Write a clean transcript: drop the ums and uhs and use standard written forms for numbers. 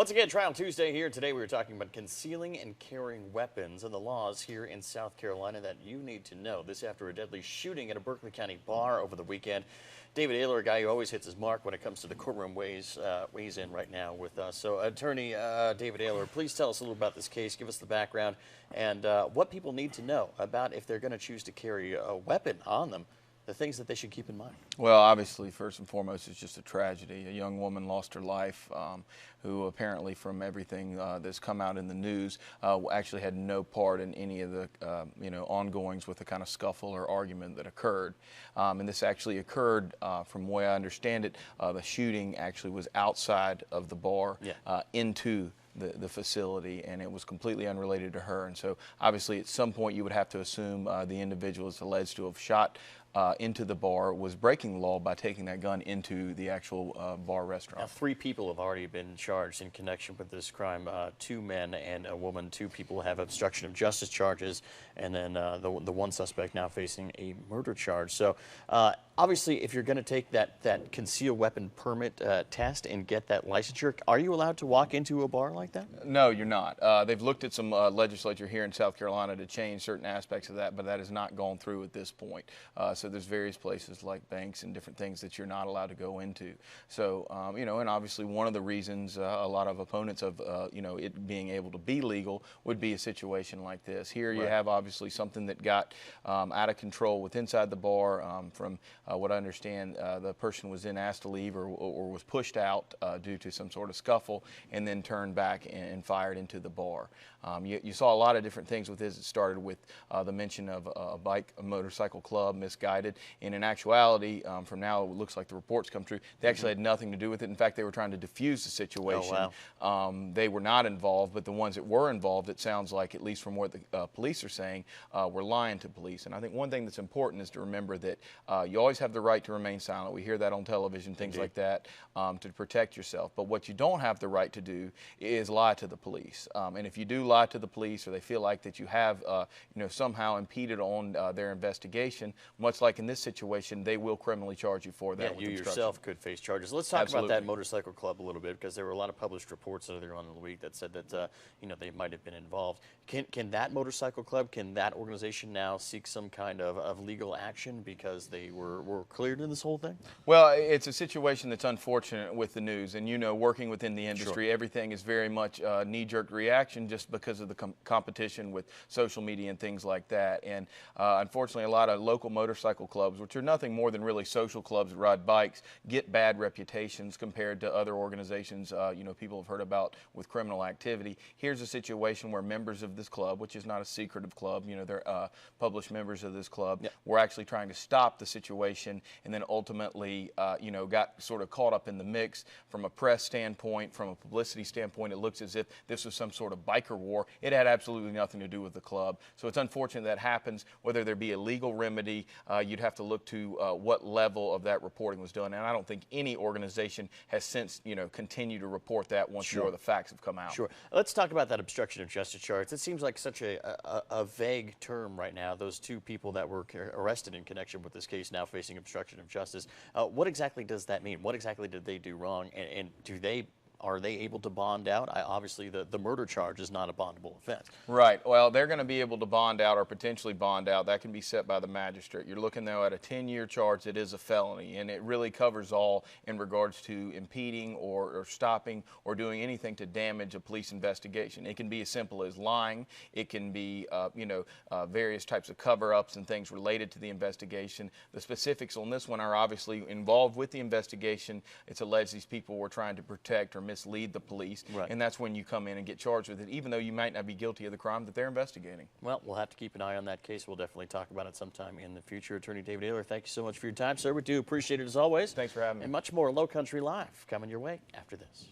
Once again, Trial Tuesday here. Today we were talking about concealing and carrying weapons and the laws here in South Carolina that you need to know. This after a deadly shooting at a Berkeley County bar over the weekend. David Aylor, a guy who always hits his mark when it comes to the courtroom, weighs in right now with us. So, Attorney David Aylor, please tell us a little about this case. Give us the background and what people need to know about if they're going to choose to carry a weapon on them. The things that they should keep in mind. Well, obviously, first and foremost, it's just a tragedy. A young woman lost her life, who apparently, from everything that's come out in the news, actually had no part in any of the, ongoings with the kind of scuffle or argument that occurred. And this actually occurred, from the way I understand it, the shooting actually was outside of the bar, into the facility, and it was completely unrelated to her. And so obviously at some point you would have to assume the individual is alleged to have shot into the bar was breaking the law by taking that gun into the actual bar restaurant. Now, 3 people have already been charged in connection with this crime. 2 men and a woman. 2 people have obstruction of justice charges, and then the one suspect now facing a murder charge. So obviously, if you're going to take that concealed weapon permit test and get that licensure, are you allowed to walk into a bar like that? No, you're not. They've looked at some legislature here in South Carolina to change certain aspects of that, but that has not gone through at this point. So there's various places like banks and different things that you're not allowed to go into. So, and obviously one of the reasons a lot of opponents of, it being able to be legal would be a situation like this. Here you have obviously something that got out of control with inside the bar. From what I understand, the person was then asked to leave or was pushed out due to some sort of scuffle and then turned back and fired into the bar. You saw a lot of different things with this. It started with the mention of a motorcycle club misguided, and in actuality, from now it looks like the reports come true, they actually had nothing to do with it. In fact, they were trying to defuse the situation. Oh, wow. They were not involved, but the ones that were involved, it sounds like, at least from what the police are saying, were lying to police. And I think one thing that's important is to remember that you always have the right to remain silent. We hear that on television, things like that, to protect yourself. But what you don't have the right to do is lie to the police. And if you do lie to the police, or they feel like that you have, somehow impeded on their investigation, much like in this situation, they will criminally charge you for that. Yeah, you yourself could face charges. Let's talk about that motorcycle club a little bit, because there were a lot of published reports earlier on in the week that said that they might have been involved. Can that motorcycle club, can that organization now seek some kind of legal action because they were cleared in this whole thing? Well, it's a situation that's unfortunate with the news, and working within the industry, everything is very much a knee-jerk reaction just because of the competition with social media and things like that. And unfortunately, a lot of local motorcycle clubs, which are nothing more than really social clubs that ride bikes, get bad reputations compared to other organizations people have heard about with criminal activity. Here's a situation where members of this club, which is not a secretive club, they're published members of this club, were actually trying to stop the situation, and then ultimately got sort of caught up in the mix. From a press standpoint, from a publicity standpoint, it looks as if this was some sort of biker war. It had absolutely nothing to do with the club. So it's unfortunate that happens. Whether there be a legal remedy, you'd have to look to what level of that reporting was done. And I don't think any organization has since, continued to report that once more the facts have come out. Sure. Let's talk about that obstruction of justice charge. It seems like such a vague term right now. Those 2 people that were arrested in connection with this case now facing obstruction of justice. What exactly does that mean? What exactly did they do wrong? And are they able to bond out? Obviously, the murder charge is not a bondable offense. Right. Well, they're going to be able to bond out or potentially bond out. That can be set by the magistrate. You're looking, though, at a 10-year charge that is a felony, and it really covers all in regards to impeding or stopping or doing anything to damage a police investigation. It can be as simple as lying. It can be, various types of cover-ups and things related to the investigation. The specifics on this one are obviously involved with the investigation. It's alleged these people were trying to protect or mislead the police, and that's when you come in and get charged with it, even though you might not be guilty of the crime that they're investigating. Well, we'll have to keep an eye on that case. We'll definitely talk about it sometime in the future. Attorney David Aylor, thank you so much for your time, sir. We do appreciate it as always. Thanks for having me. And much more Low Country Live coming your way after this.